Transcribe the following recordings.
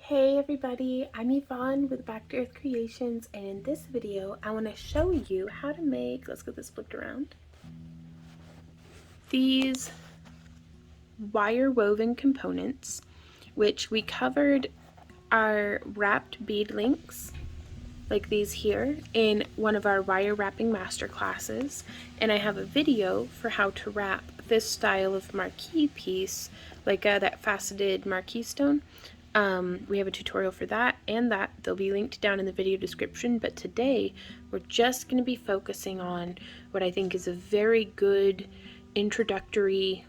Hey everybody, I'm Yvonne with Back to Earth Creations, and in this video I want to show you how to make, let's get this flipped around, these wire woven components, which we covered our wrapped bead links like these here in one of our wire wrapping master classes, and I have a video for how to wrap this style of marquee piece, like that faceted marquee stone. We have a tutorial for that and that. They'll be linked down in the video description, but today we're just going to be focusing on what I think is a very good introductory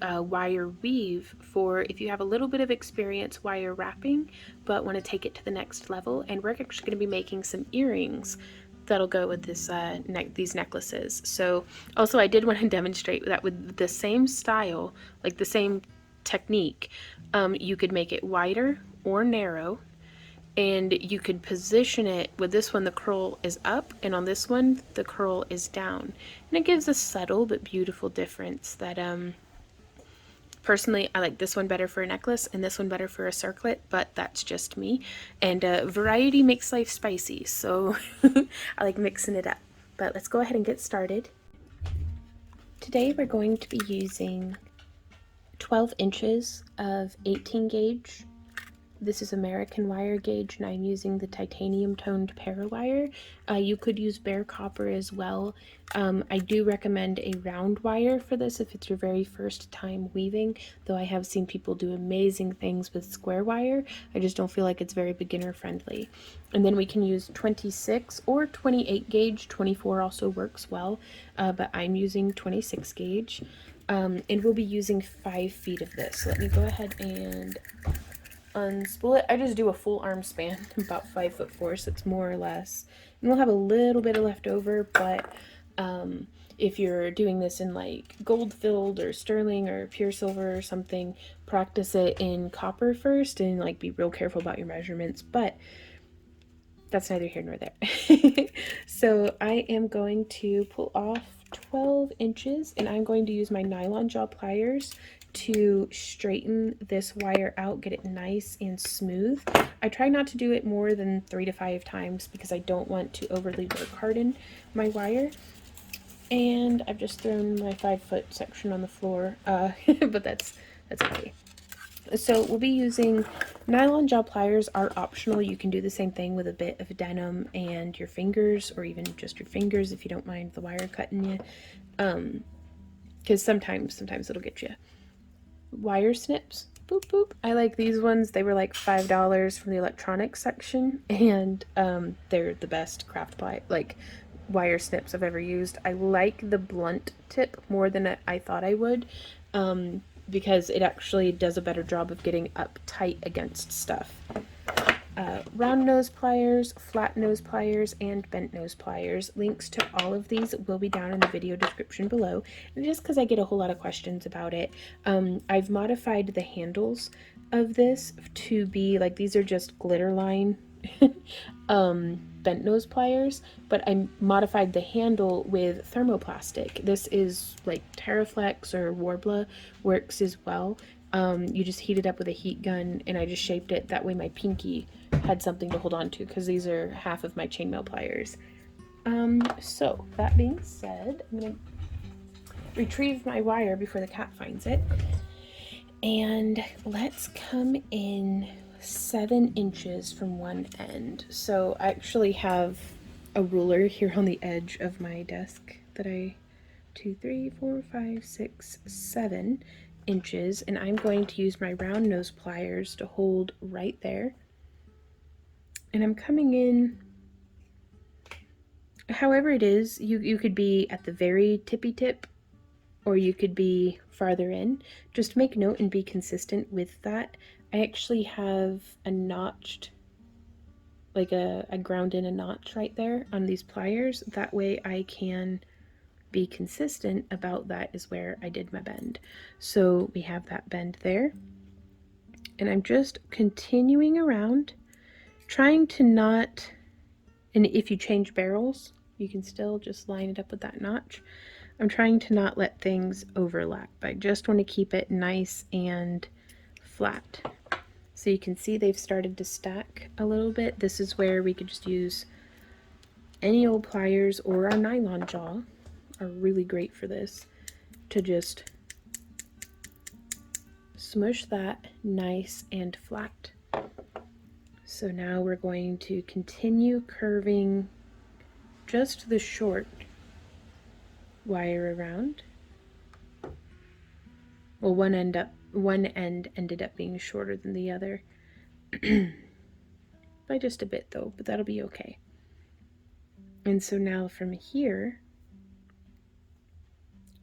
wire weave for if you have a little bit of experience wire wrapping but want to take it to the next level. And we're actually going to be making some earrings that'll go with this these necklaces. So also I did want to demonstrate that with the same style, like the same technique, you could make it wider or narrow, and you could position it. With this one the curl is up, and on this one the curl is down, and it gives a subtle but beautiful difference that personally I like this one better for a necklace and this one better for a circlet, but that's just me, and variety makes life spicy, so I like mixing it up. But let's go ahead and get started. Today we're going to be using 12 inches of 18 gauge. This is American wire gauge, and I'm using the titanium toned parawire. You could use bare copper as well. I do recommend a round wire for this if it's your very first time weaving, though I have seen people do amazing things with square wire. I just don't feel like it's very beginner friendly. And then we can use 26 or 28 gauge. 24 also works well, but I'm using 26 gauge. And we'll be using 5 feet of this. So let me go ahead and unspool it. I just do a full arm span, about 5'4", so it's more or less. And we'll have a little bit of leftover, but if you're doing this in like gold filled or sterling or pure silver or something, practice it in copper first and like be real careful about your measurements, but that's neither here nor there. So I am going to pull off 12 inches, and I'm going to use my nylon jaw pliers to straighten this wire out, get it nice and smooth. I try not to do it more than 3 to 5 times because I don't want to overly work harden my wire. And I've just thrown my 5-foot section on the floor, but that's okay. So we'll be using nylon jaw pliers are optional. You can do the same thing with a bit of denim and your fingers, or even just your fingers if you don't mind the wire cutting you, because sometimes it'll get you. Wire snips, boop boop. I like these ones. They were like $5 from the electronics section, and they're the best craft ply like wire snips I've ever used. I like the blunt tip more than I thought I would, because it actually does a better job of getting up tight against stuff. Round nose pliers, flat nose pliers, and bent nose pliers. Links to all of these will be down in the video description below. And just because I get a whole lot of questions about it, I've modified the handles of this to be like, these are just glitter line bent nose pliers, but I modified the handle with thermoplastic. This is like Terraflex or Warbla works as well. You just heat it up with a heat gun, and I just shaped it that way my pinky had something to hold on to, because these are half of my chainmail pliers. So that being said, I'm gonna retrieve my wire before the cat finds it, and let's come in 7 inches from one end. So I actually have a ruler here on the edge of my desk that 2, 3, 4, 5, 6, 7 inches, and I'm going to use my round nose pliers to hold right there. And I'm coming in however it is. You could be at the very tippy tip, or you could be farther in. Just make note and be consistent with that. I actually have a notched, like I ground in a notch right there on these pliers. That way I can be consistent about that is where I did my bend. So we have that bend there, and I'm just continuing around, trying to not, and if you change barrels you can still just line it up with that notch. I'm trying to not let things overlap. I just want to keep it nice and flat. So you can see they've started to stack a little bit. This is where we could just use any old pliers, or our nylon jaw are really great for this, to just smush that nice and flat. So now we're going to continue curving just the short wire around. Well, one end ended up being shorter than the other by just a bit though, but that'll be okay. And so now from here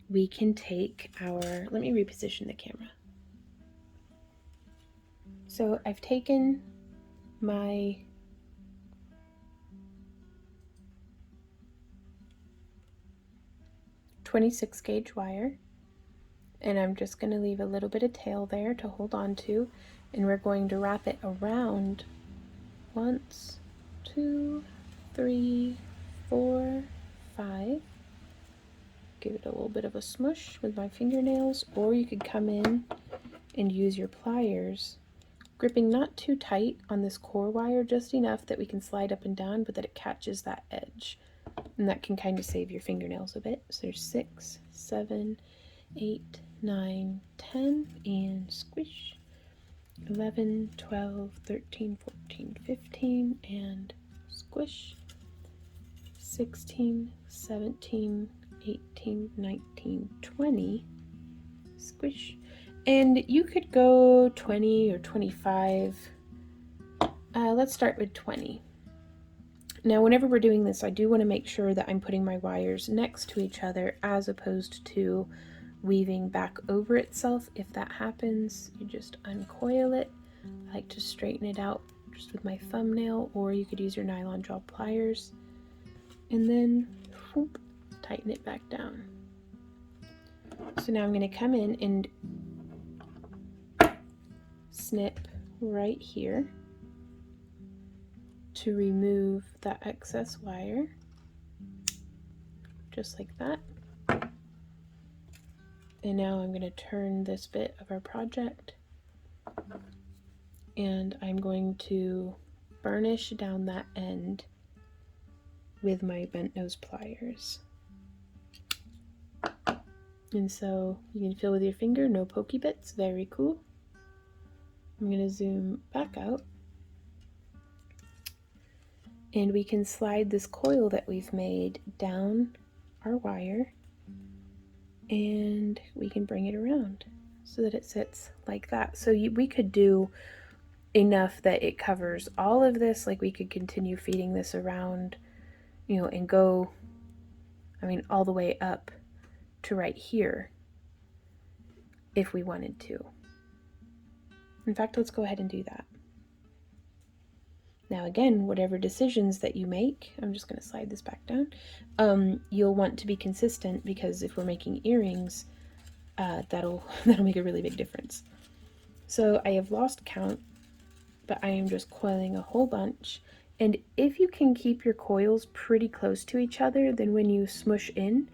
we can take our, let me reposition the camera. So I've taken my .26 gauge wire, and I'm just going to leave a little bit of tail there to hold on to, and we're going to wrap it around 1, 2, 3, 4, 5. Give it a little bit of a smush with my fingernails, or you could come in and use your pliers, gripping not too tight on this core wire, just enough that we can slide up and down, but that it catches that edge. And that can kind of save your fingernails a bit. So there's 6, 7, 8, 9, 10, and squish. 11, 12, 13, 14, 15, and squish. 16, 17, 18, 19, 20, squish. And you could go 20 or 25. Let's start with 20. Now, whenever we're doing this, I do want to make sure that I'm putting my wires next to each other as opposed to weaving back over itself. If that happens, you just uncoil it. I like to straighten it out just with my thumbnail, or you could use your nylon jaw pliers, and then whoop, tighten it back down. So now I'm going to come in and snip right here to remove that excess wire, just like that. And now I'm going to turn this bit of our project, and I'm going to burnish down that end with my bent nose pliers. And so you can feel with your finger, no pokey bits, very cool. I'm going to zoom back out, and we can slide this coil that we've made down our wire, and we can bring it around so that it sits like that. So we could do enough that it covers all of this. Like we could continue feeding this around, you know, and go, I mean, all the way up to right here if we wanted to. In fact, let's go ahead and do that. Now again, whatever decisions that you make, I'm just going to slide this back down, you'll want to be consistent, because if we're making earrings, that'll make a really big difference. So I have lost count, but I am just coiling a whole bunch. And if you can keep your coils pretty close to each other, then when you smush in,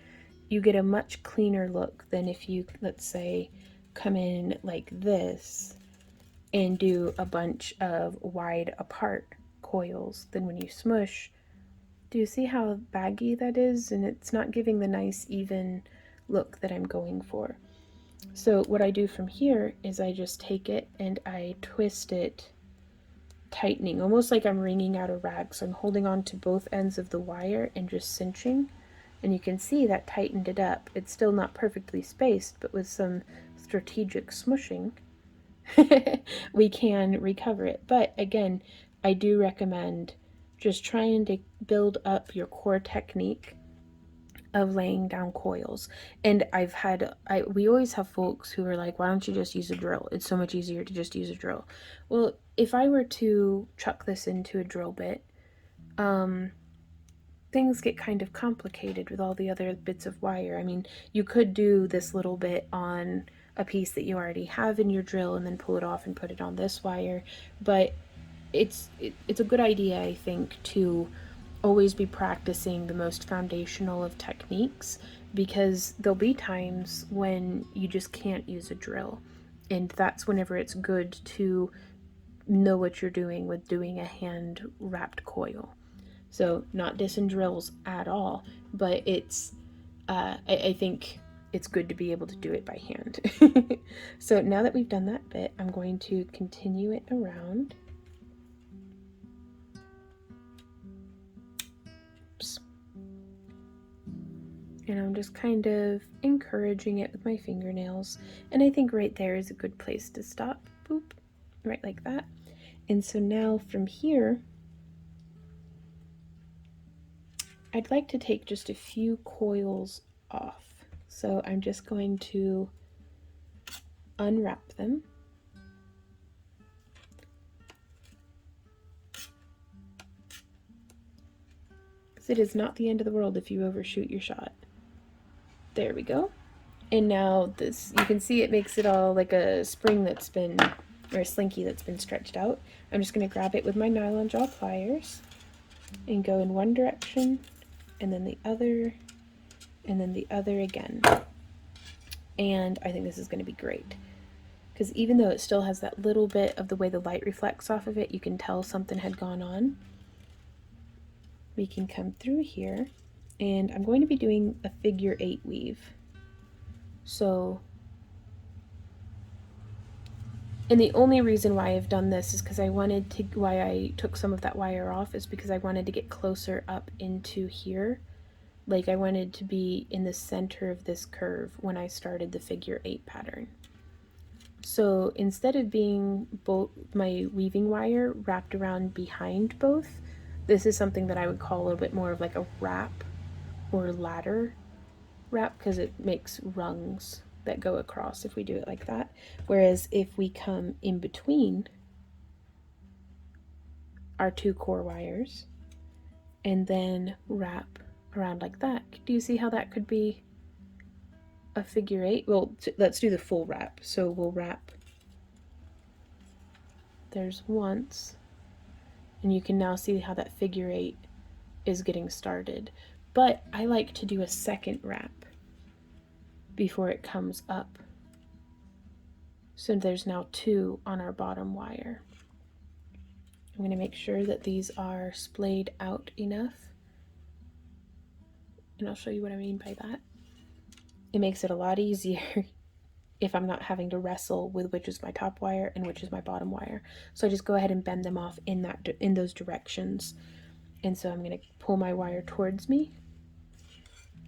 you get a much cleaner look than if you, let's say, come in like this and do a bunch of wide apart coils. Then when you smush, do you see how baggy that is? And it's not giving the nice even look that I'm going for. So what I do from here is I just take it and I twist it, tightening, almost like I'm wringing out a rag. So I'm holding on to both ends of the wire and just cinching, and you can see that tightened it up. It's still not perfectly spaced, but with some strategic smushing we can recover it. But again, I do recommend just trying to build up your core technique of laying down coils. And we always have folks who are like, why don't you just use a drill? It's so much easier to just use a drill. Well, if I were to chuck this into a drill bit, things get kind of complicated with all the other bits of wire. I mean, you could do this little bit on a piece that you already have in your drill and then pull it off and put it on this wire, but it's a good idea, I think, to always be practicing the most foundational of techniques, because there'll be times when you just can't use a drill, and that's whenever it's good to know what you're doing with doing a hand wrapped coil. So not dissing drills at all, but it's I think it's good to be able to do it by hand. So now that we've done that bit, I'm going to continue it around. Oops. And I'm just kind of encouraging it with my fingernails. And I think right there is a good place to stop. Boop. Right like that. And so now from here, I'd like to take just a few coils off. So I'm just going to unwrap them. Because it is not the end of the world if you overshoot your shot. There we go. And now this, you can see it makes it all like a spring that's been, or a slinky that's been stretched out. I'm just going to grab it with my nylon jaw pliers and go in one direction, and then the other, and then the other again. And I think this is going to be great. Because even though it still has that little bit of the way the light reflects off of it, you can tell something had gone on. We can come through here, and I'm going to be doing a figure 8 weave. So, and the only reason why I've done this is because why I took some of that wire off is because I wanted to get closer up into here. Like I wanted to be in the center of this curve when I started the figure 8 pattern. So instead of being both my weaving wire wrapped around behind both, this is something that I would call a little bit more of like a wrap or ladder wrap, because it makes rungs that go across if we do it like that. Whereas if we come in between our 2 core wires and then wrap around like that, do you see how that could be a figure 8? Well, let's do the full wrap. So we'll wrap, there's once, and you can now see how that figure 8 is getting started. But I like to do a second wrap before it comes up. So there's now 2 on our bottom wire. I'm going to make sure that these are splayed out enough. And I'll show you what I mean by that. It makes it a lot easier if I'm not having to wrestle with which is my top wire and which is my bottom wire. So I just go ahead and bend them off in those directions. And so I'm going to pull my wire towards me,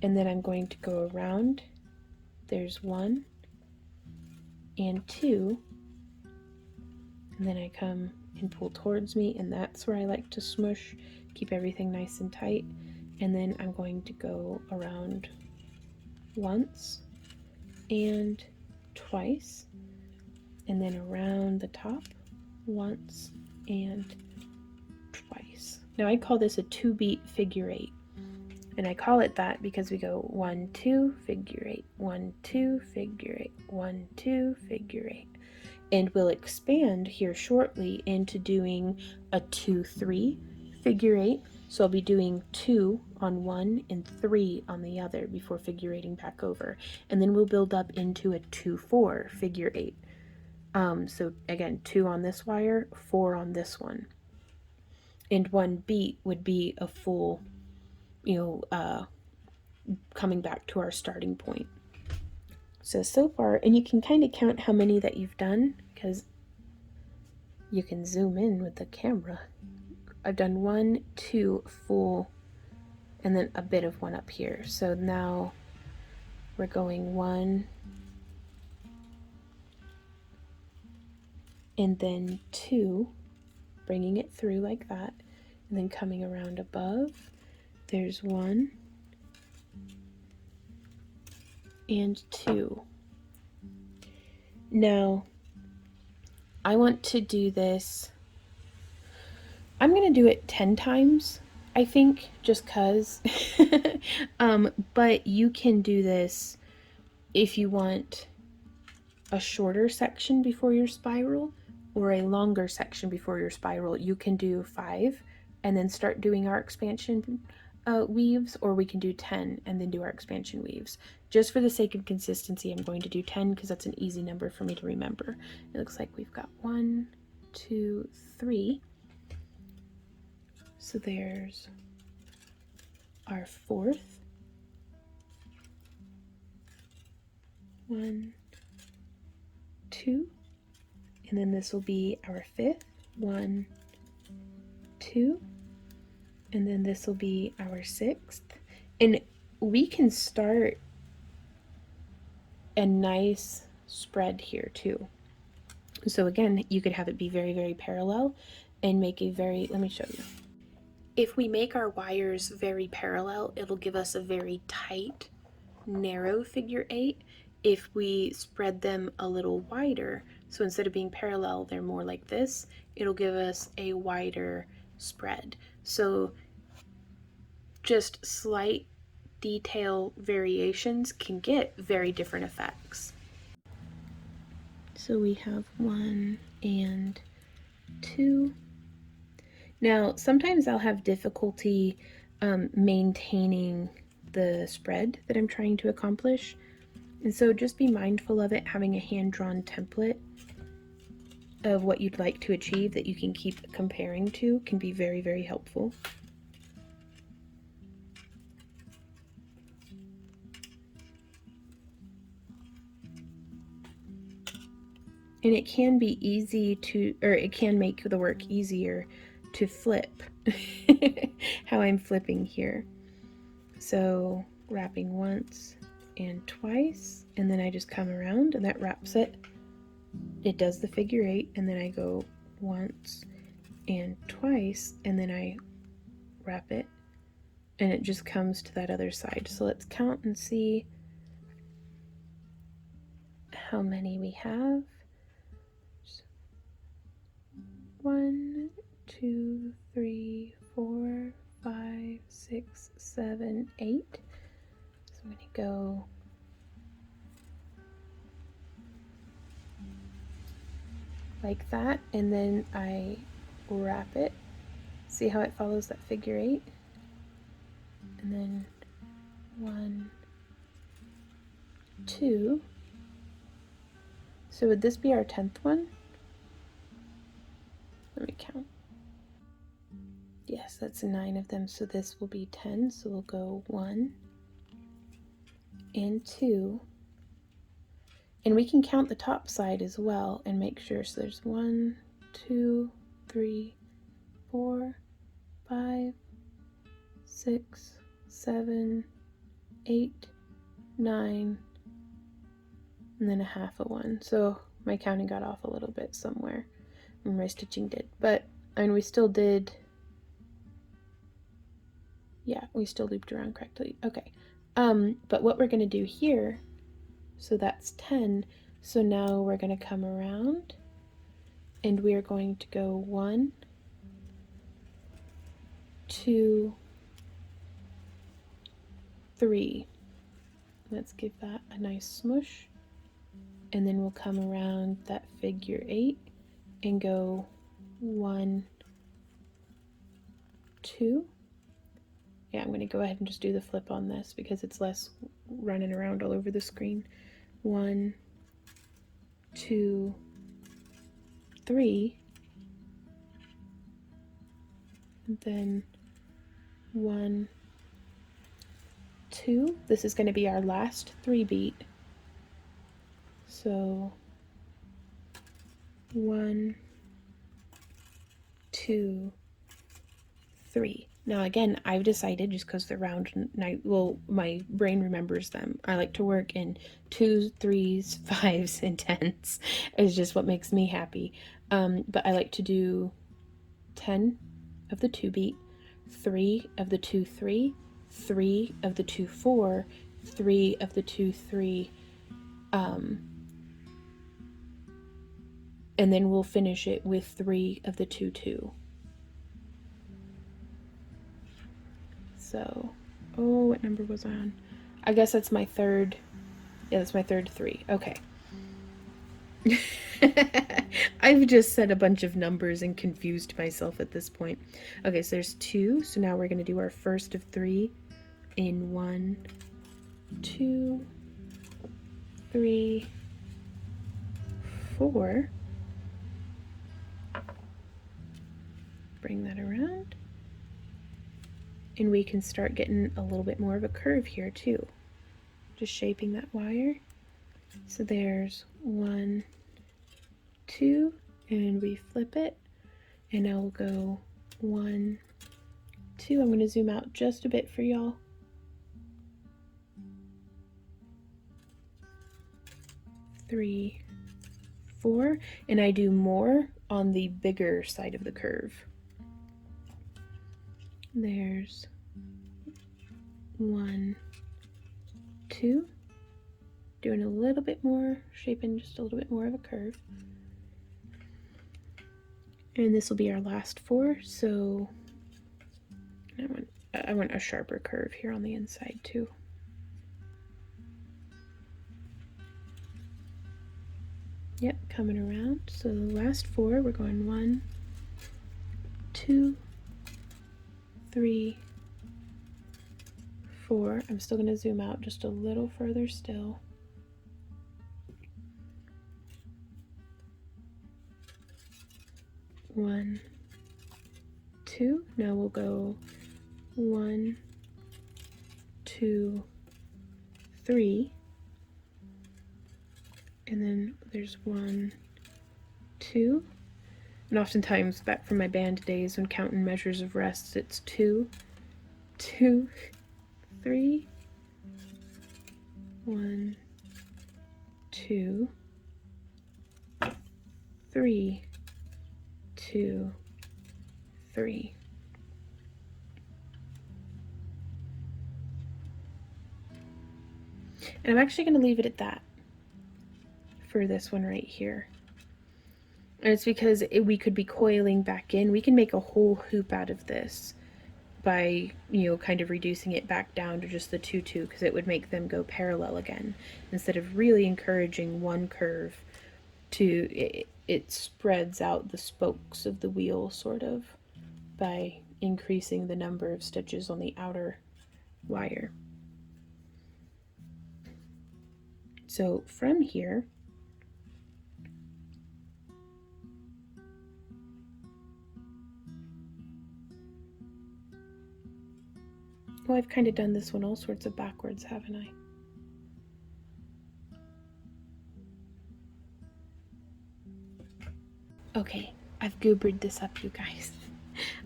and then I'm going to go around. There's 1 and 2, and then I come and pull towards me, and that's where I like to smush, keep everything nice and tight. And then I'm going to go around once and twice, and then around the top once and twice. Now I call this a 2-beat figure 8, and I call it that because we go 1 2 figure 8, 1 2 figure 8, 1 2 figure 8, and we'll expand here shortly into doing a 2 3 figure 8. So I'll be doing 2 on one and 3 on the other before figure 8ing back over, and then we'll build up into a 2 4 figure 8. So again, 2 on this wire, 4 on this one, and 1 beat would be a full, coming back to our starting point. So far, and you can kind of count how many that you've done because you can zoom in with the camera. I've done 1 2 full, and then a bit of one up here. So now we're going 1 and then 2, bringing it through like that, and then coming around above. There's 1 and 2. Now I want to do this, I'm going to do it 10 times, I think, just cause. But you can do this if you want a shorter section before your spiral or a longer section before your spiral. You can do 5 and then start doing our expansion weaves, or we can do 10 and then do our expansion weaves. Just for the sake of consistency, I'm going to do 10 because that's an easy number for me to remember. It looks like we've got 1 2, 3. So there's our fourth. 1, 2. And then this will be our fifth. 1, 2. And then this will be our sixth. And we can start a nice spread here too. So again, you could have it be very, very parallel and make a very, let me show you. If we make our wires very parallel, it'll give us a very tight, narrow figure 8. If we spread them a little wider, so instead of being parallel, they're more like this, it'll give us a wider spread. So just slight detail variations can get very different effects. So we have 1 and 2. Now, sometimes I'll have difficulty maintaining the spread that I'm trying to accomplish. And so just be mindful of it. Having a hand-drawn template of what you'd like to achieve that you can keep comparing to can be very, very helpful. And it can be easy to, or it can make the work easier to flip, how I'm flipping here. So wrapping once and twice, and then I just come around and that wraps it. It does the figure 8, and then I go once and twice, and then I wrap it, and it just comes to that other side. So let's count and see how many we have. 1, 2, 3, 4, 5, 6, 7, 8. So I'm going to go like that, and then I wrap it. See how it follows that figure 8? And then 1, 2. So would this be our 10th one? Let me count. Yes, that's 9 of them, so this will be 10. So we'll go 1 and 2. And we can count the top side as well and make sure. So there's 1, 2, 3, 4, 5, 6, 7, 8, 9, and then a half of 1. So my counting got off a little bit somewhere, and my stitching did. But, and we still did, yeah, we still looped around correctly. Okay. But what we're going to do here, so that's 10. So now we're going to come around and we are going to go 1, 2, 3. Let's give that a nice smush. And then we'll come around that figure 8 and go 1, 2. Yeah, I'm going to go ahead and just do the flip on this because it's less running around all over the screen. 1, 2, 3. And then 1, 2. This is going to be our last 3 beat. So 1, 2, 3. Now again, I've decided, just because they're round, well, my brain remembers them. I like to work in 2s, 3s, 5s, and 10s. It's just what makes me happy. But I like to do 10 of the 2 beat, 3 of the 2, 3, 3 of the 2, 4, 3 of the 2, 3, and then we'll finish it with 3 of the 2, 2. So, oh, what number was I on? I guess that's my third. Yeah, that's my third 3. Okay. I've just said a bunch of numbers and confused myself at this point. Okay, so there's 2. So now we're going to do our first of 3 in 1, 2, 3, 4. bring that around. And we can start getting a little bit more of a curve here too. Just shaping that wire. So there's 1, 2, and we flip it. And now we'll go 1, 2. I'm going to zoom out just a bit for y'all. 3, 4, and I do more on the bigger side of the curve. There's 1, 2, doing a little bit more, shaping just a little bit more of a curve. And this will be our last 4, so I want a sharper curve here on the inside too. Yep, coming around. So the last 4, we're going 1, 2, 3, 4. I'm still going to zoom out just a little further still. 1, 2. Now we'll go 1, 2, 3. And then there's 1, 2. And oftentimes back from my band days when counting measures of rests, it's 2, 2, 3, 1, 2, 3, 2, 3. And I'm actually going to leave it at that for this one right here. And it's because we could be coiling back in. We can make a whole hoop out of this by, you know, kind of reducing it back down to just the 2, 2, because it would make them go parallel again. Instead of really encouraging one curve to, it spreads out the spokes of the wheel sort of by increasing the number of stitches on the outer wire. So from here, well, I've kind of done this one all sorts of backwards, haven't I? Okay, I've goobered this up, you guys.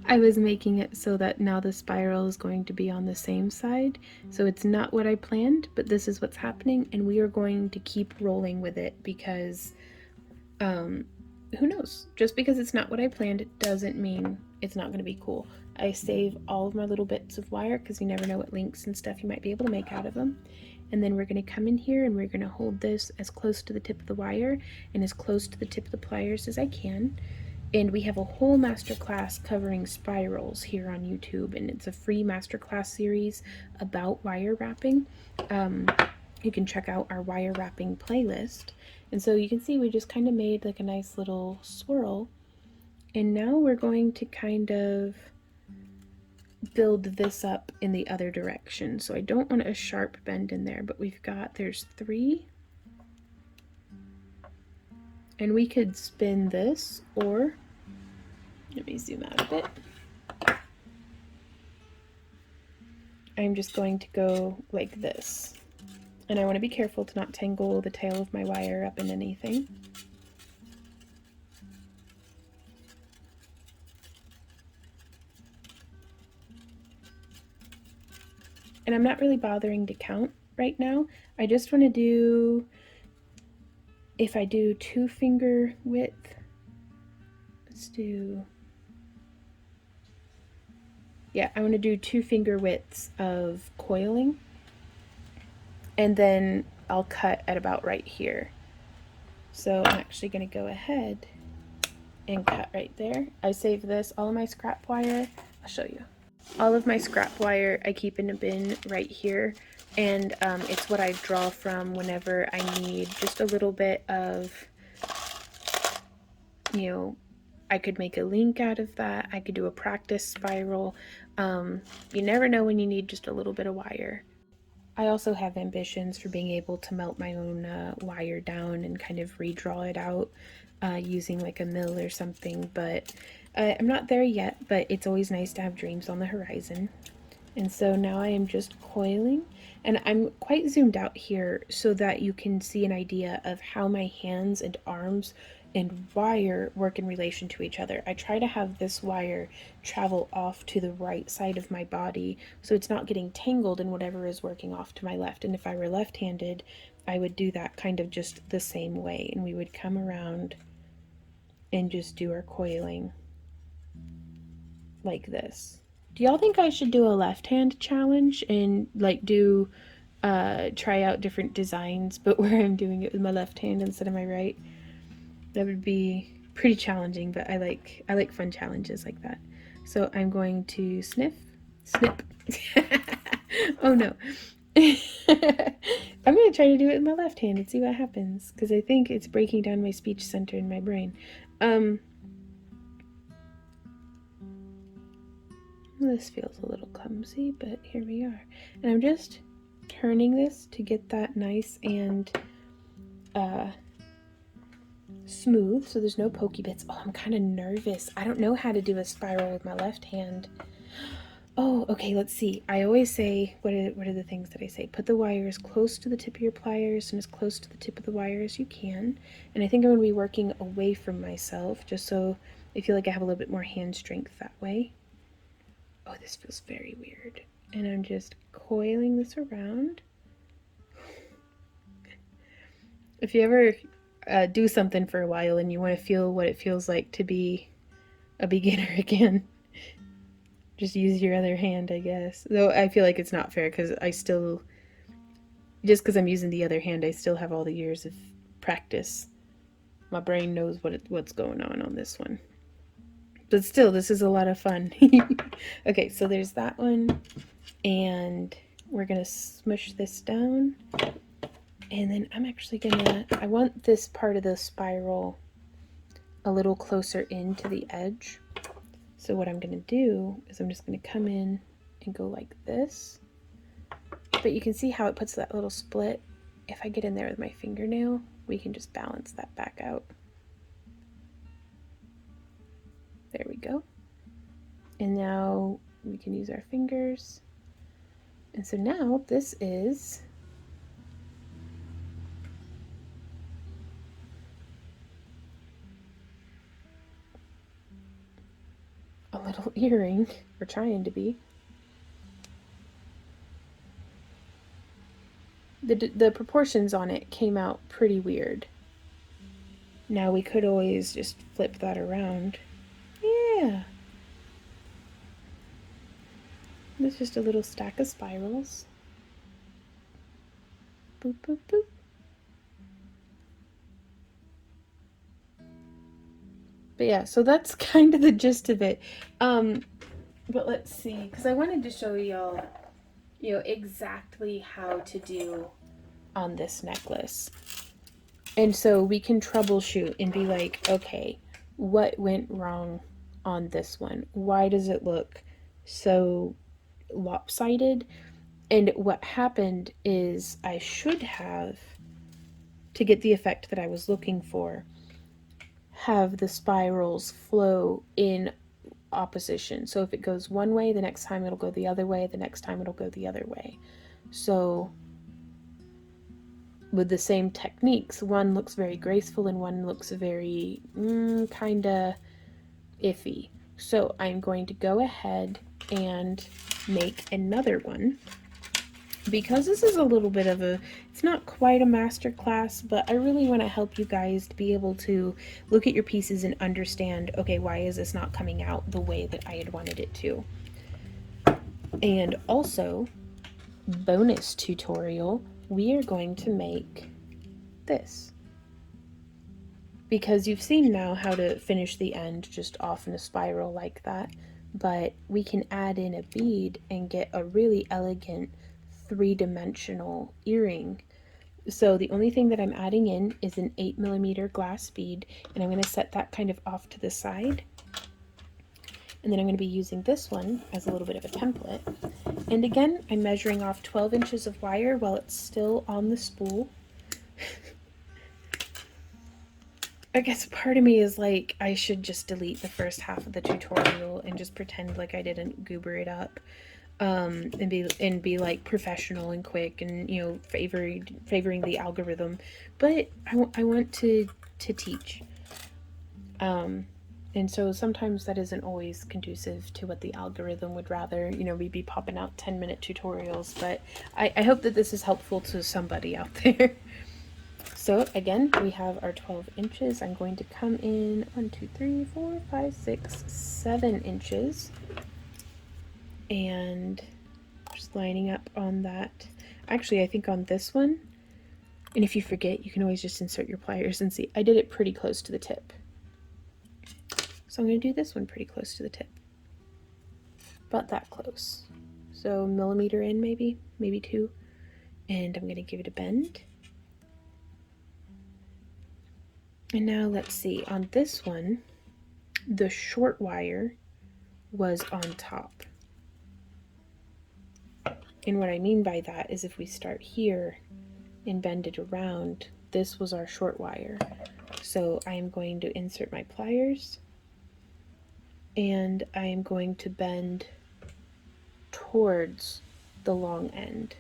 I was making it so that now the spiral is going to be on the same side. So it's not what I planned, but this is what's happening, and we are going to keep rolling with it because, who knows? Just because it's not what I planned, it doesn't mean it's not going to be cool. I save all of my little bits of wire because you never know what links and stuff you might be able to make out of them. And then we're going to come in here and we're going to hold this as close to the tip of the wire and as close to the tip of the pliers as I can. And we have a whole masterclass covering spirals here on YouTube, and it's a free masterclass series about wire wrapping. You can check out our wire wrapping playlist. And so you can see we just kind of made like a nice little swirl. And now we're going to kind of build this up in the other direction. So I don't want a sharp bend in there, but there's 3. And we could spin this, or let me zoom out a bit. I'm just going to go like this. And I want to be careful to not tangle the tail of my wire up in anything. And I'm not really bothering to count right now. I just want to do, if I do 2 finger width, let's do, yeah, I want to do 2 finger widths of coiling. And then I'll cut at about right here. So I'm actually going to go ahead and cut right there. I save this, all of my scrap wire, I'll show you. All of my scrap wire I keep in a bin right here, and it's what I draw from whenever I need just a little bit of, you know, I could make a link out of that, I could do a practice spiral. You never know when you need just a little bit of wire. I also have ambitions for being able to melt my own wire down and kind of redraw it out using like a mill or something, but I'm not there yet, but it's always nice to have dreams on the horizon. And so now I am just coiling, and I'm quite zoomed out here so that you can see an idea of how my hands and arms and wire work in relation to each other. I try to have this wire travel off to the right side of my body so it's not getting tangled in whatever is working off to my left. And if I were left-handed, I would do that kind of just the same way, and we would come around and just do our coiling like this. Do y'all think I should do a left hand challenge and like do try out different designs, but where I'm doing it with my left hand instead of my right? That would be pretty challenging, but I like fun challenges like that. So I'm going to snip. Oh no. I'm going to try to do it with my left hand and see what happens, because I think it's breaking down my speech center in my brain. This feels a little clumsy, but here we are. And I'm just turning this to get that nice and smooth so there's no pokey bits. Oh, I'm kind of nervous. I don't know how to do a spiral with my left hand. Oh, okay, let's see. I always say, what are the things that I say? Put the wire as close to the tip of your pliers and as close to the tip of the wire as you can. And I think I'm going to be working away from myself just so I feel like I have a little bit more hand strength that way. Oh, this feels very weird. And I'm just coiling this around. If you ever do something for a while and you want to feel what it feels like to be a beginner again, just use your other hand, I guess. Though I feel like it's not fair because just because I'm using the other hand, I still have all the years of practice. My brain knows what's going on this one. But still, this is a lot of fun. Okay, so there's that one. And we're going to smush this down. And then I'm actually I want this part of the spiral a little closer into the edge. So what I'm going to do is I'm just going to come in and go like this. But you can see how it puts that little split. If I get in there with my fingernail, we can just balance that back out. There we go. And now we can use our fingers. And so now this is a little earring. We're trying to be. The proportions on it came out pretty weird. Now we could always just flip that around. Yeah. There's just a little stack of spirals. Boop, boop, boop. But yeah, so that's kind of the gist of it. But let's see, because I wanted to show y'all, exactly how to do on this necklace. And so we can troubleshoot and be like, okay, what went wrong on this one? Why does it look so lopsided? And what happened is I should have, to get the effect that I was looking for, have the spirals flow in opposition. So if it goes one way, the next time it'll go the other way, the next time it'll go the other way. So with the same techniques, one looks very graceful and one looks very kind of iffy. So I'm going to go ahead and make another one. Because this is a little bit of it's not quite a master class, but I really want to help you guys to be able to look at your pieces and understand, okay, why is this not coming out the way that I had wanted it to? And also, bonus tutorial, we are going to make this. Because you've seen now how to finish the end just off in a spiral like that, but we can add in a bead and get a really elegant three-dimensional earring. So the only thing that I'm adding in is an 8mm glass bead, and I'm going to set that kind of off to the side. And then I'm going to be using this one as a little bit of a template. And again, I'm measuring off 12 inches of wire while it's still on the spool. I guess part of me is like, I should just delete the first half of the tutorial and just pretend like I didn't goober it up, and be like professional and quick and, you know, favoring the algorithm. But I want to teach, and so sometimes that isn't always conducive to what the algorithm would rather. You know, we'd be popping out 10-minute tutorials, but I hope that this is helpful to somebody out there. So again, we have our 12 inches. I'm going to come in 1, 2, 3, 4, 5, 6, 7 inches, and just lining up on that. Actually, I think on this one, and if you forget, you can always just insert your pliers and see. I did it pretty close to the tip. So I'm going to do this one pretty close to the tip. About that close. So millimeter in, maybe 2. And I'm going to give it a bend. And now let's see, on this one, the short wire was on top. And what I mean by that is if we start here and bend it around, this was our short wire. So I am going to insert my pliers, and I am going to bend towards the long end.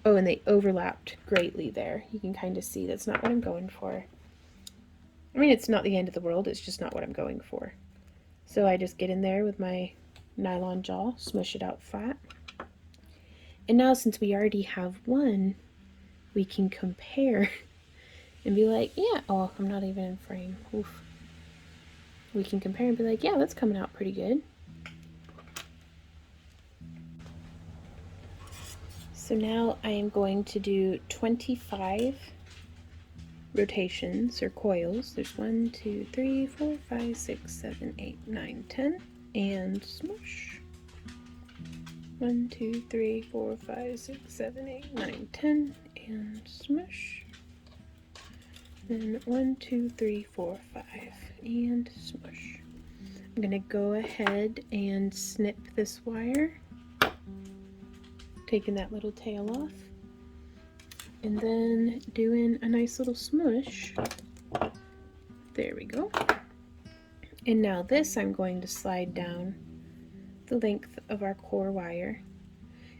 Oh, and they overlapped greatly there. You can kind of see that's not what I'm going for. I mean, it's not the end of the world, it's just not what I'm going for. So I just get in there with my nylon jaw, smush it out flat. And now since we already have one, we can compare and be like, yeah, oh, I'm not even in frame. Oof. We can compare and be like, yeah, that's coming out pretty good. So now I am going to do 25 rotations or coils. There's 1, 2, 3, 4, 5, 6, 7, 8, 9, 10, and smush. 1, 2, 3, 4, 5, 6, 7, 8, 9, 10, and smush. Then 1, 2, 3, 4, 5, and smush. I'm gonna go ahead and snip this wire, taking that little tail off, and then doing a nice little smush. There we go. And now this I'm going to slide down the length of our core wire.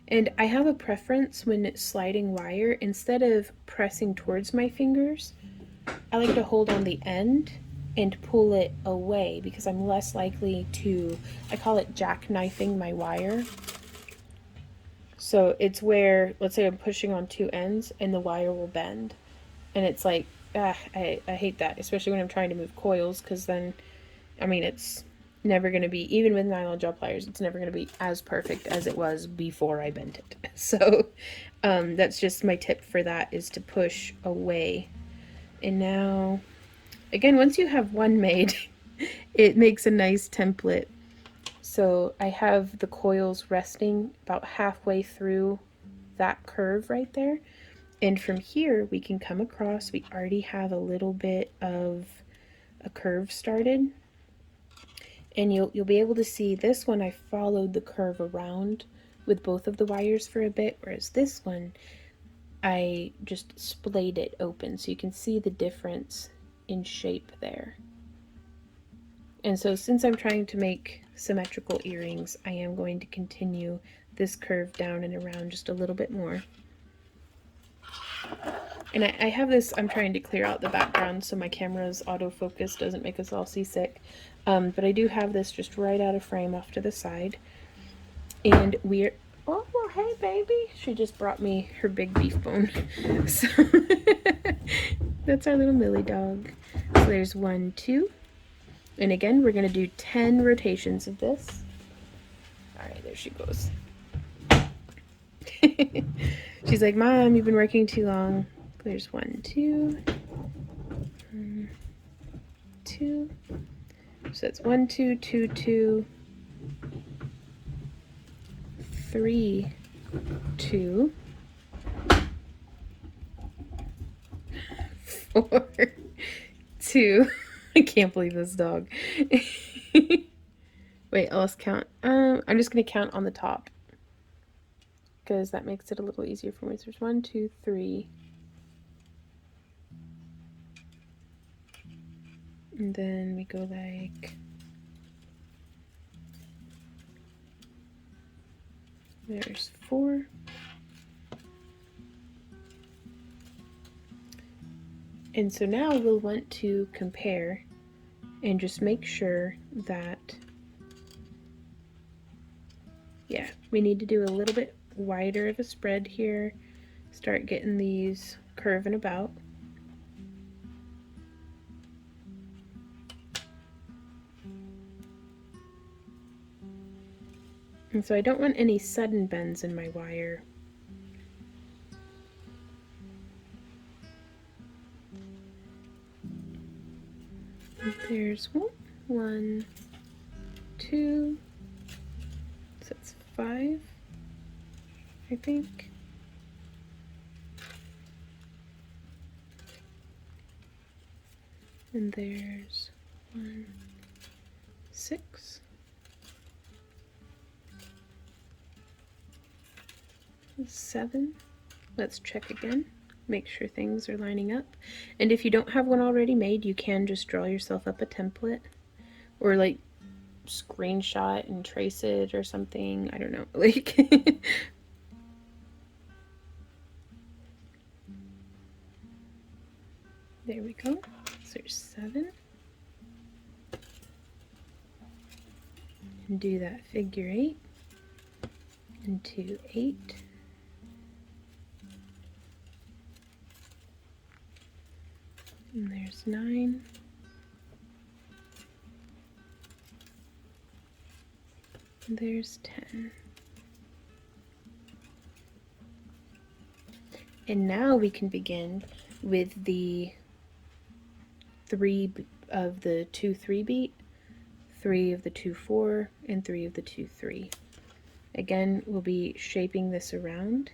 And I have a preference when it's sliding wire, instead of pressing towards my fingers, I like to hold on the end and pull it away because I'm less likely to, I call it jackknifing my wire. So it's where, let's say I'm pushing on 2 ends and the wire will bend. And it's like, I hate that, especially when I'm trying to move coils, because then, I mean, it's never going to be, even with nylon jaw pliers, it's never going to be as perfect as it was before I bent it. So that's just my tip for that, is to push away. And now, again, once you have one made, it makes a nice template. So I have the coils resting about halfway through that curve right there. And from here, we can come across. We already have a little bit of a curve started. And you'll be able to see this one, I followed the curve around with both of the wires for a bit, whereas this one, I just splayed it open, so you can see the difference in shape there. And so since I'm trying to make symmetrical earrings, I am going to continue this curve down and around just a little bit more. And I have this, I'm trying to clear out the background so my camera's autofocus doesn't make us all seasick. But I do have this just right out of frame off to the side. And we're, oh, well, hey baby. She just brought me her big beef bone. So that's our little Millie dog. So there's 1, 2. And again, we're gonna do 10 rotations of this. All right, there she goes. She's like, Mom, you've been working too long. There's 1, 2, 2. So that's 1, 2, 2, 2, 3, 2, 4, 2. I can't believe this dog. Wait, let's count. I'm just gonna count on the top because that makes it a little easier for me. So there's 1, 2, 3, And then we go like, there's 4. And so now we'll want to compare and just make sure that, yeah, we need to do a little bit wider of a spread here. Start getting these curving about. And so I don't want any sudden bends in my wire. And there's 1, 2, so that's 5, I think. And there's 1, 6, 7. Let's check again, make sure things are lining up. And if you don't have one already made, you can just draw yourself up a template or like screenshot and trace it or something. I don't know, like there we go. So there's 7. And do that figure 8 into 8. And there's 9. And there's 10. And now we can begin with the 3 of the 2 3 beat, 3 of the 2 4, and 3 of the 2 3. Again, we'll be shaping this around.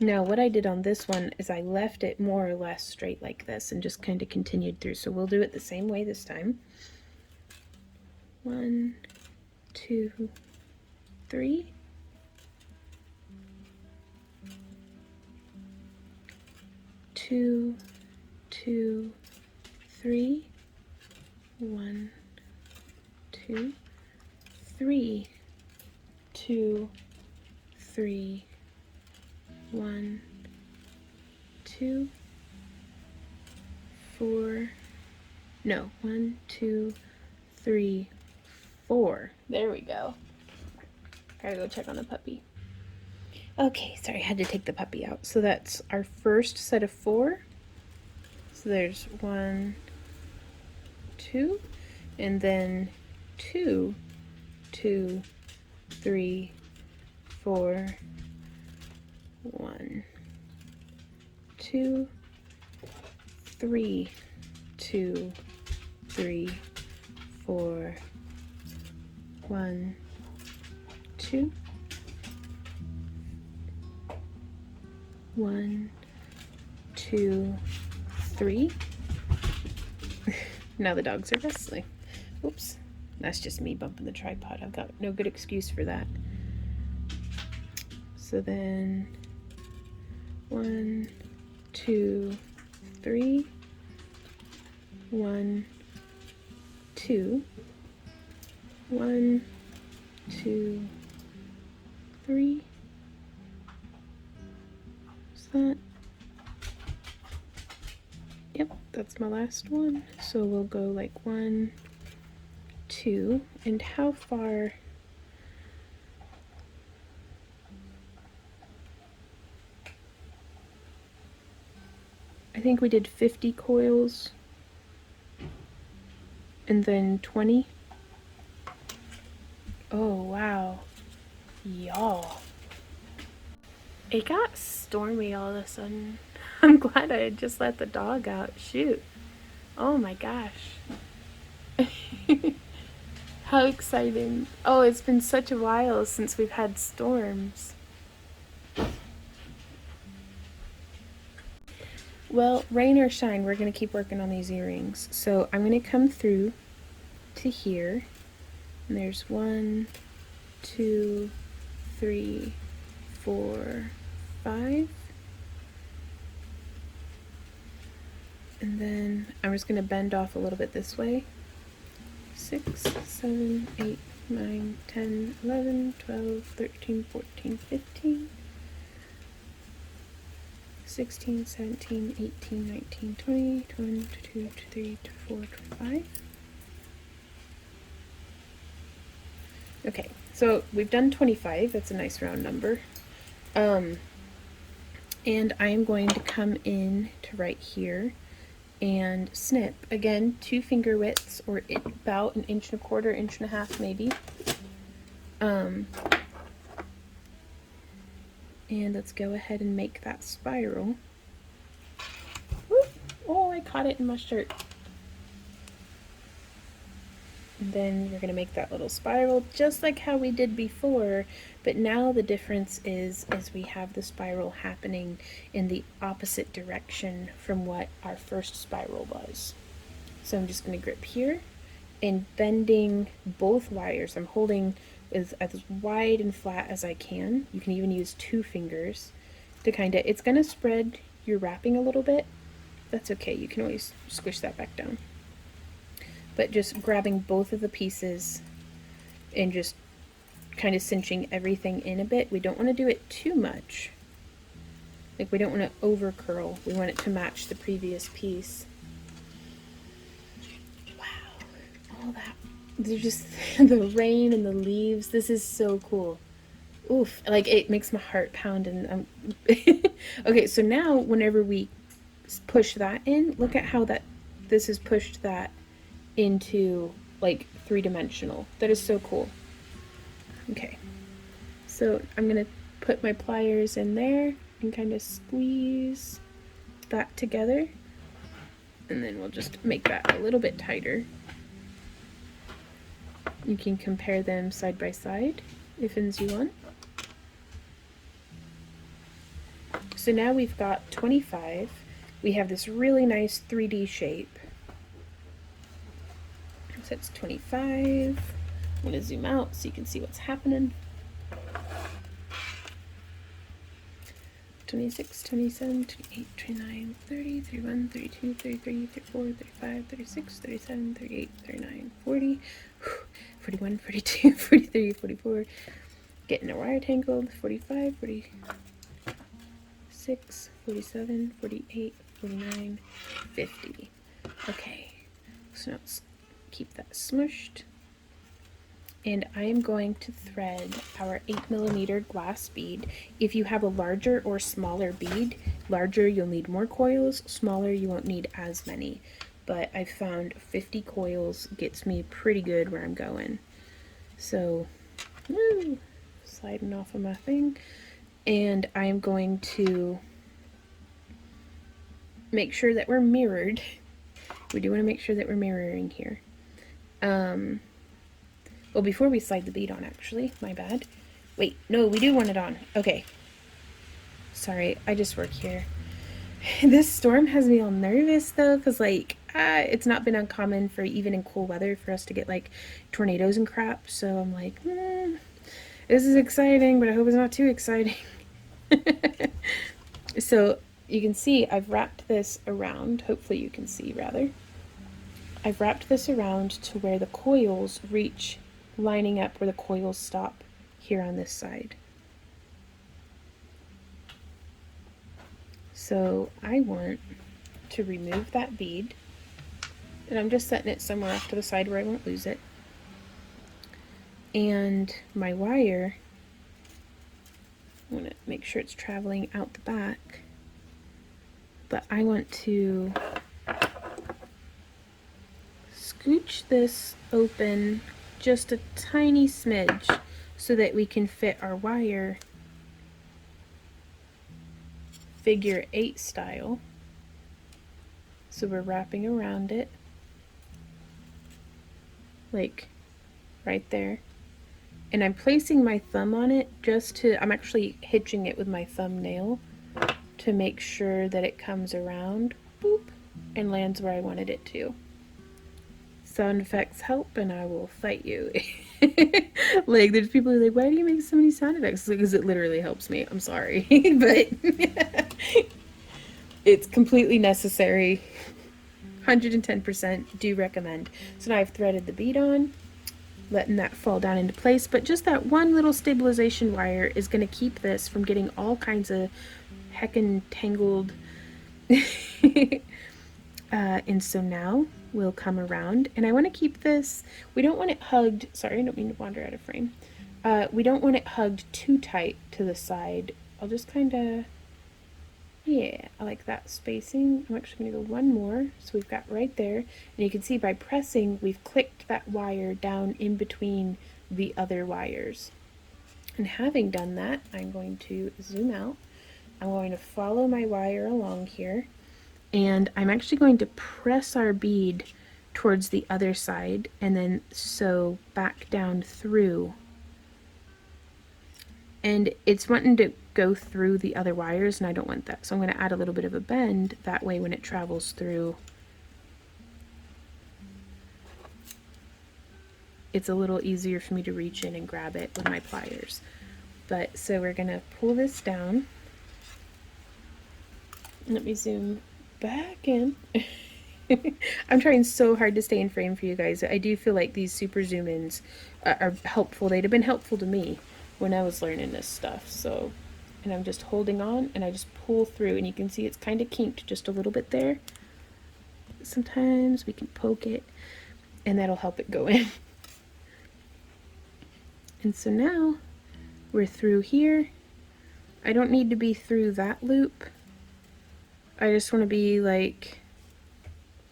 Now what I did on this one is I left it more or less straight like this and just kind of continued through. So we'll do it the same way this time. 1, 2, 3. 2, 2, 3. 1, 2, 3. 2, 3. 1, 2, 4. No, 1, 2, 3, 4. There we go. Gotta go check on the puppy. Okay, sorry, I had to take the puppy out. So that's our first set of 4. So there's 1, 2, and then 2, 2, 3, 4. 1, 2, 3, 2, 3, 4. 1, 2. 1, 2, 3. Now the dogs are wrestling. Oops, that's just me bumping the tripod. I've got no good excuse for that. So then 1, 2, 3. 1, 2. 1, 2, 3. Is that? Yep, that's my last one. So we'll go like 1, 2, and how far? I think we did 50 coils and then 20. Oh wow, y'all. It got stormy all of a sudden. I'm glad I had just let the dog out. Shoot. Oh my gosh. How exciting. Oh, it's been such a while since we've had storms. Well, rain or shine, we're going to keep working on these earrings. So I'm going to come through to here. And there's 1, 2, 3, 4, 5. And then I'm just going to bend off a little bit this way. 6, 7, 8, 9, 10, 11, 12, 13, 14, 15, 16, 17, 18, 19, 20, 21, 22, 23, 24, 25. Okay, so we've done 25. That's a nice round number. And I am going to come in to right here and snip. Again, 2 finger widths, or about 1 1/4 inch, 1.5 inches maybe. And let's go ahead and make that spiral. Whoop. Oh, I caught it in my shirt. And then you're going to make that little spiral just like how we did before, but now the difference is we have the spiral happening in the opposite direction from what our first spiral was. So I'm just going to grip here and bending both wires. I'm holding as wide and flat as I can. You can even use 2 fingers to kind of, it's going to spread your wrapping a little bit. That's okay, you can always squish that back down. But just grabbing both of the pieces and just kind of cinching everything in a bit. We don't want to do it too much. Like, we don't want to over curl. We want it to match the previous piece. Wow, all that. There's just the rain and the leaves. This is so cool. Oof, like it makes my heart pound. And okay, so now whenever we push that in, look at how this has pushed that into like 3-dimensional. That is so cool. Okay, so I'm gonna put my pliers in there and kind of squeeze that together, and then we'll just make that a little bit tighter. You can compare them side by side if you want. So now we've got 25. We have this really nice 3D shape. So that's 25. I'm going to zoom out so you can see what's happening. 26, 27, 28, 29, 30, 31, 32, 33, 34, 35, 36, 37, 38, 39, 40, 41, 42, 43, 44. Getting a wire tangled. 45, 46, 47, 48, 49, 50. Okay, so now let's keep that smushed. And I am going to thread our 8mm glass bead. If you have a larger or smaller bead, larger you'll need more coils, smaller you won't need as many. But I found 50 coils gets me pretty good where I'm going. So, woo, sliding off of my thing. And I am going to make sure that we're mirrored. We do want to make sure that we're mirroring here. Well, before we slide the bead on, actually, my bad. Wait, no, we do want it on. Okay. Sorry, I just work here. This storm has me all nervous, though, because, like, it's not been uncommon for even in cool weather for us to get, like, tornadoes and crap. So I'm like, this is exciting, but I hope it's not too exciting. So you can see I've wrapped this around. Hopefully you can see, rather. I've wrapped this around to where the coils reach, lining up where the coils stop here on this side. So I want to remove that bead, and I'm just setting it somewhere off to the side where I won't lose it. And my wire, I want to make sure it's traveling out the back, but I want to scooch this open just a tiny smidge so that we can fit our wire figure 8 style. So we're wrapping around it, like right there. And I'm placing my thumb on it just to, I'm actually hitching it with my thumbnail to make sure that it comes around, boop, and lands where I wanted it to. Sound effects help, and I will fight you. Like, there's people who are like, why do you make so many sound effects? Because it literally helps me. I'm sorry. But it's completely necessary. 110% do recommend. So now I've threaded the bead on, letting that fall down into place, but just that one little stabilization wire is going to keep this from getting all kinds of heckin' tangled. And so now we'll come around, and I want to keep this, we don't want it hugged, sorry, I don't mean to wander out of frame. We don't want it hugged too tight to the side. I'll just kind of, yeah, I like that spacing. I'm actually going to go one more, so we've got right there, and you can see by pressing, we've clicked that wire down in between the other wires. And having done that, I'm going to zoom out. I'm going to follow my wire along here, and I'm actually going to press our bead towards the other side and then sew back down through. And it's wanting to go through the other wires, and I don't want that. So I'm going to add a little bit of a bend, that way when it travels through, it's a little easier for me to reach in and grab it with my pliers. But so we're going to pull this down. Let me zoom back in. I'm trying so hard to stay in frame for you guys. I do feel like these super zoom ins are helpful. They'd have been helpful to me when I was learning this stuff. So, and I'm just holding on, and I just pull through, and you can see it's kind of kinked just a little bit there. Sometimes we can poke it, and that'll help it go in. And so now we're through here. I don't need to be through that loop. I just want to be like,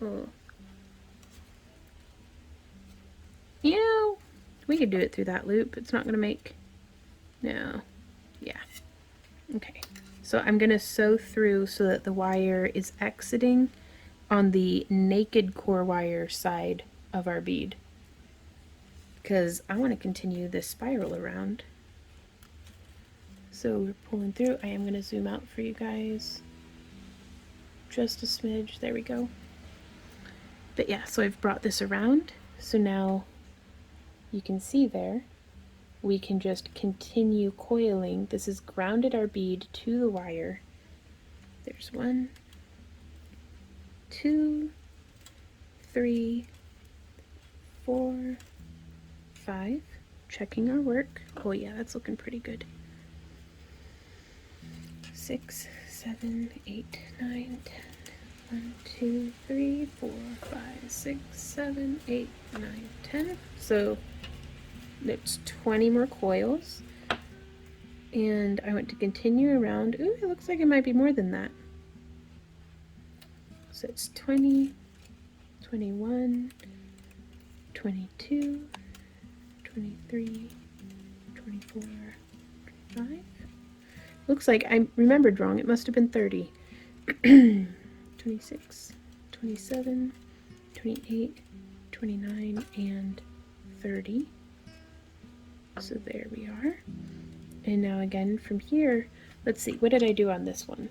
oh, you know, we could do it through that loop. It's not going to make, no, yeah. Okay, so I'm going to sew through so that the wire is exiting on the naked core wire side of our bead, because I want to continue this spiral around. So we're pulling through. I am going to zoom out for you guys. Just a smidge, there we go. But yeah, so I've brought this around, so now you can see there, we can just continue coiling. This has grounded our bead to the wire. There's 1, 2, 3, 4, 5. Checking our work. Oh yeah, that's looking pretty good. 6, 7, 8, 9, 10. 1, 2, 3, 4, 5, 6, 7, 8, 9, 10. So there's 20 more coils. And I want to continue around. Ooh, it looks like it might be more than that. So it's 20, 21, 22, 23, 24, 25. Looks like I remembered wrong. It must have been 30. 26, 27, 28, 29, and 30. So there we are. And now again from here, let's see, what did I do on this one?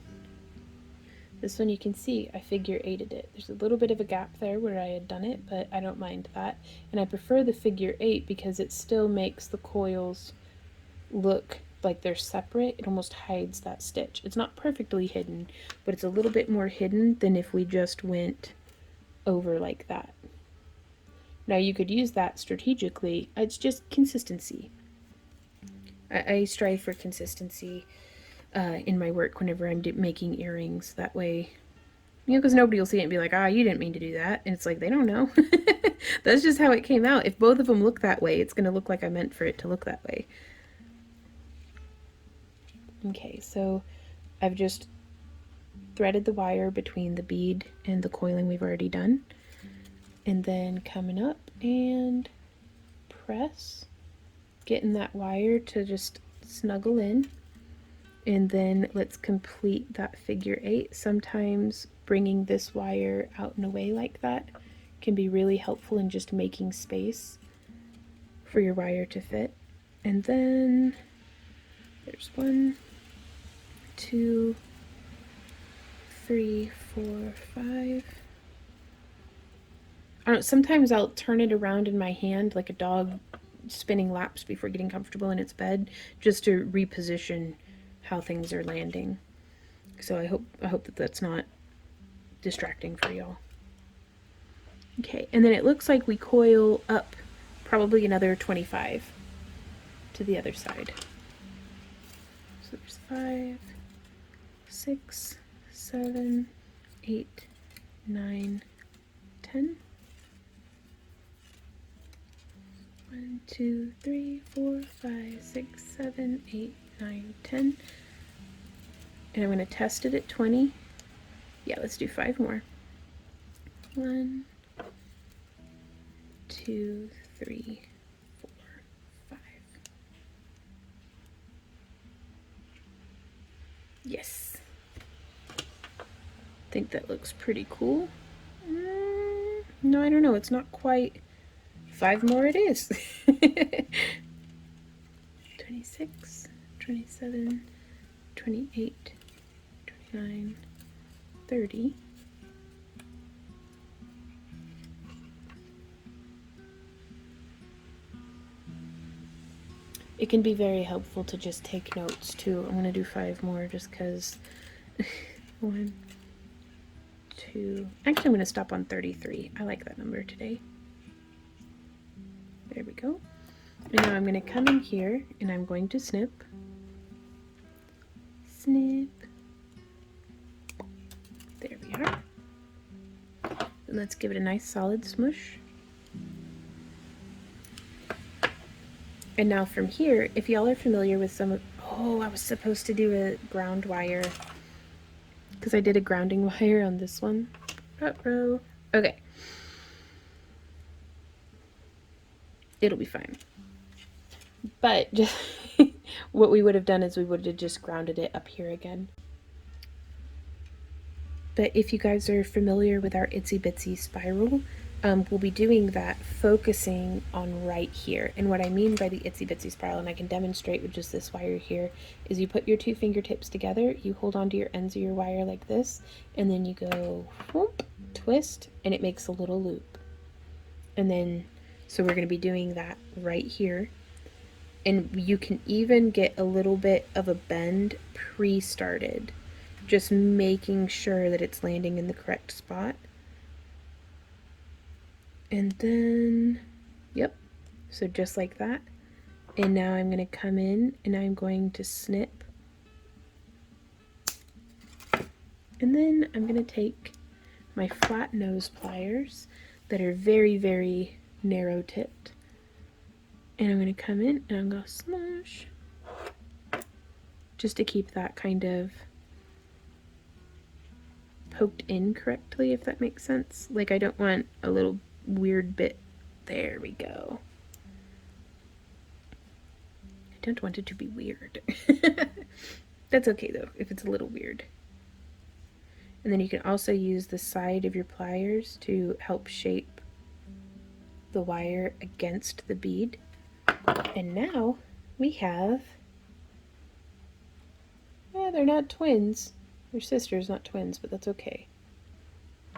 This one you can see I figure 8'd it. There's a little bit of a gap there where I had done it, but I don't mind that. And I prefer the figure 8 because it still makes the coils look like they're separate. It almost hides that stitch. It's not perfectly hidden, but it's a little bit more hidden than if we just went over like that. Now you could use that strategically. It's just consistency. I strive for consistency in my work whenever I'm making earrings. That way, you know, because nobody will see it and be like, ah, you didn't mean to do that. And it's like, they don't know. That's just how it came out. If both of them look that way, it's going to look like I meant for it to look that way. Okay, so I've just threaded the wire between the bead and the coiling we've already done. And then coming up and press, getting that wire to just snuggle in. And then let's complete that figure 8. Sometimes bringing this wire out and away like that can be really helpful in just making space for your wire to fit. And then there's 1, 2, 3, 4, 5. I don't know, sometimes I'll turn it around in my hand like a dog spinning laps before getting comfortable in its bed, just to reposition how things are landing. So I hope that that's not distracting for y'all. Okay, and then it looks like we coil up probably another 25 to the other side. So there's 5, 6, 7, 8, 9, 10. 1, 2, 3, 4, 5, 6, 7, 8, 9, 10. And I'm going to test it at 20. Yeah, let's do 5 more. 1, 2, 3, 4, 5. Yes. I think that looks pretty cool. No, I don't know. It's not quite. 5 more it is. 26, 27, 28, 29, 30. It can be very helpful to just take notes too. I'm going to do 5 more just because. 1, 2. Actually, I'm going to stop on 33. I like that number today. There we go. And now I'm going to come in here and I'm going to snip. Snip. There we are. And let's give it a nice solid smush. And now from here, if y'all are familiar with some of, oh, I was supposed to do a ground wire because I did a grounding wire on this one. Uh-oh. Okay. It'll be fine. But just what we would have done is we would have just grounded it up here again. But if you guys are familiar with our itsy bitsy spiral, we'll be doing that focusing on right here. And what I mean by the itsy bitsy spiral, and I can demonstrate with just this wire here, is you put your 2 fingertips together, you hold onto your ends of your wire like this, and then you go whoop, twist, and it makes a little loop. And then, so we're going to be doing that right here. And you can even get a little bit of a bend pre-started, just making sure that it's landing in the correct spot. And then, yep, so just like that. And now I'm going to come in and I'm going to snip. And then I'm going to take my flat nose pliers that are very, very narrow tipped. And I'm going to come in and I'm going to smush. Just to keep that kind of poked in correctly, if that makes sense. Like I don't want a little weird bit. There we go. I don't want it to be weird. That's okay though, if it's a little weird. And then you can also use the side of your pliers to help shape the wire against the bead. And now we have, they're not twins. They're sisters, not twins, but that's okay.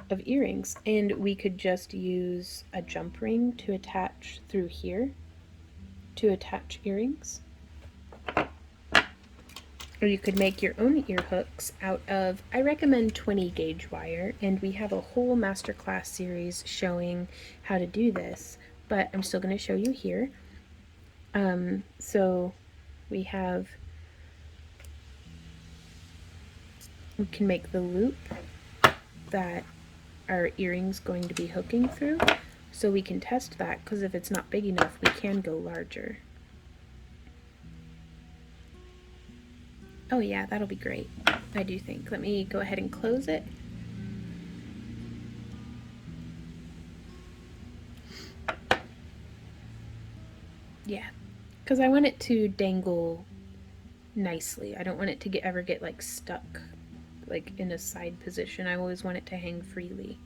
Of earrings. And we could just use a jump ring to attach through here to attach earrings. Or you could make your own ear hooks out of, I recommend 20 gauge wire, and we have a whole masterclass series showing how to do this, but I'm still going to show you here. So we can make the loop that our earring's going to be hooking through, so we can test that, because if it's not big enough, we can go larger. Oh yeah, that'll be great, I do think. Let me go ahead and close it. Yeah, because I want it to dangle nicely. I don't want it to ever get like stuck like in a side position. I always want it to hang freely.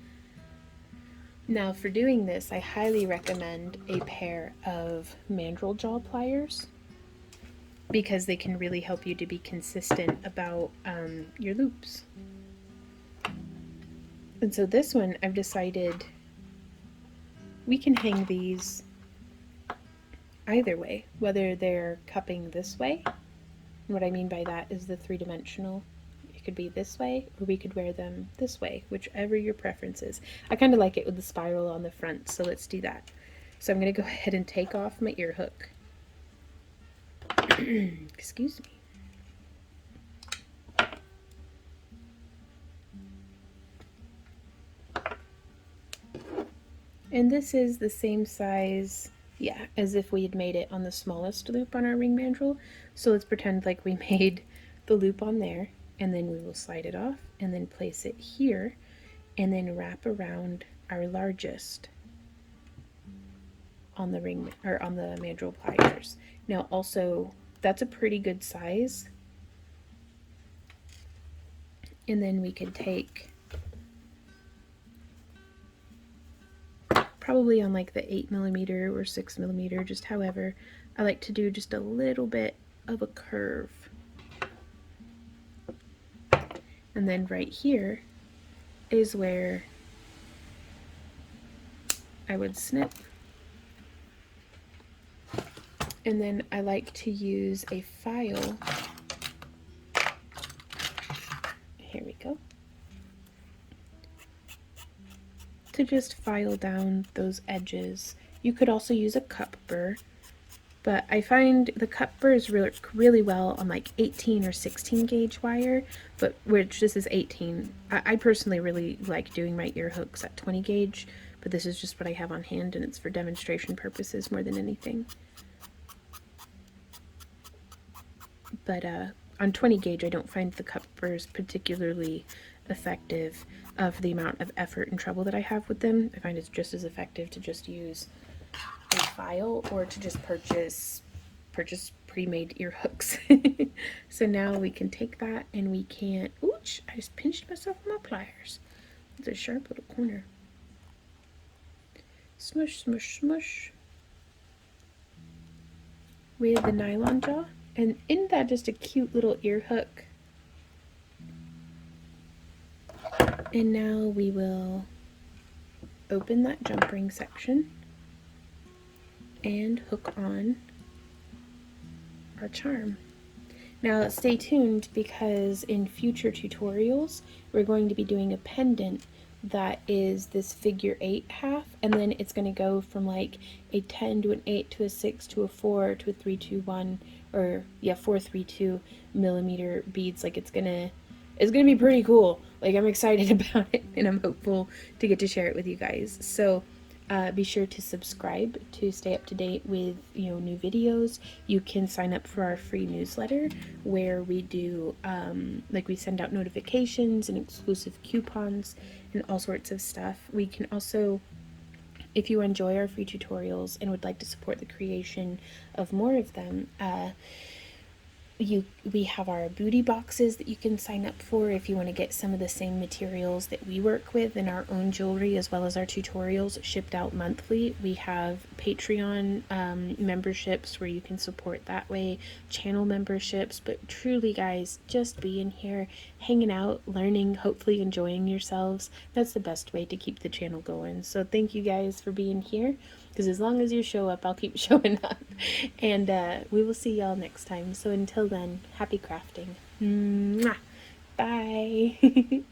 Now for doing this, I highly recommend a pair of mandrel jaw pliers, because they can really help you to be consistent about your loops. And so this one, I've decided we can hang these either way, whether they're cupping this way. And what I mean by that is the 3-dimensional. You could be this way, or we could wear them this way, whichever your preference is. I kind of like it with the spiral on the front, so let's do that. So I'm going to go ahead and take off my ear hook. Excuse me. And this is the same size, yeah, as if we had made it on the smallest loop on our ring mandrel. So let's pretend like we made the loop on there, and then we will slide it off and then place it here and then wrap around our largest on the ring or on the mandrel pliers. Now also, that's a pretty good size. And then we could take probably on like the 8mm or 6mm, just however. I like to do just a little bit of a curve. And then right here is where I would snip. And then I like to use a file. Here we go. To just file down those edges. You could also use a cup burr, but I find the cup burrs work really well on like 18 or 16 gauge wire, but which this is 18. I personally really like doing my ear hooks at 20 gauge, but this is just what I have on hand and it's for demonstration purposes more than anything. But on 20 gauge I don't find the cup burrs particularly effective of the amount of effort and trouble that I have with them. I find it's just as effective to just use a file or to just purchase pre-made ear hooks. So now we can take that and we can, ouch, I just pinched myself with my pliers. It's a sharp little corner. Smush, smush, smush with the nylon jaw. And isn't that just a cute little ear hook? And now we will open that jump ring section and hook on our charm. Now stay tuned because in future tutorials we're going to be doing a pendant that is this figure 8 half, and then it's going to go from like a 10 to an 8 to a 6 to a 4 to a 3 2 1, or yeah, 4 3 2 millimeter beads. Like it's gonna be pretty cool. Like I'm excited about it and I'm hopeful to get to share it with you guys. So be sure to subscribe to stay up to date with new videos. You can sign up for our free newsletter where we do like we send out notifications and exclusive coupons and all sorts of stuff. We can also, if you enjoy our free tutorials and would like to support the creation of more of them, we have our booty boxes that you can sign up for if you want to get some of the same materials that we work with in our own jewelry, as well as our tutorials shipped out monthly. We have Patreon memberships where you can support that way, channel memberships. But truly guys, just being here, hanging out, learning, hopefully enjoying yourselves, that's the best way to keep the channel going. So thank you guys for being here, because as long as you show up, I'll keep showing up. And we will see y'all next time. So until then, happy crafting. Mwah. Bye.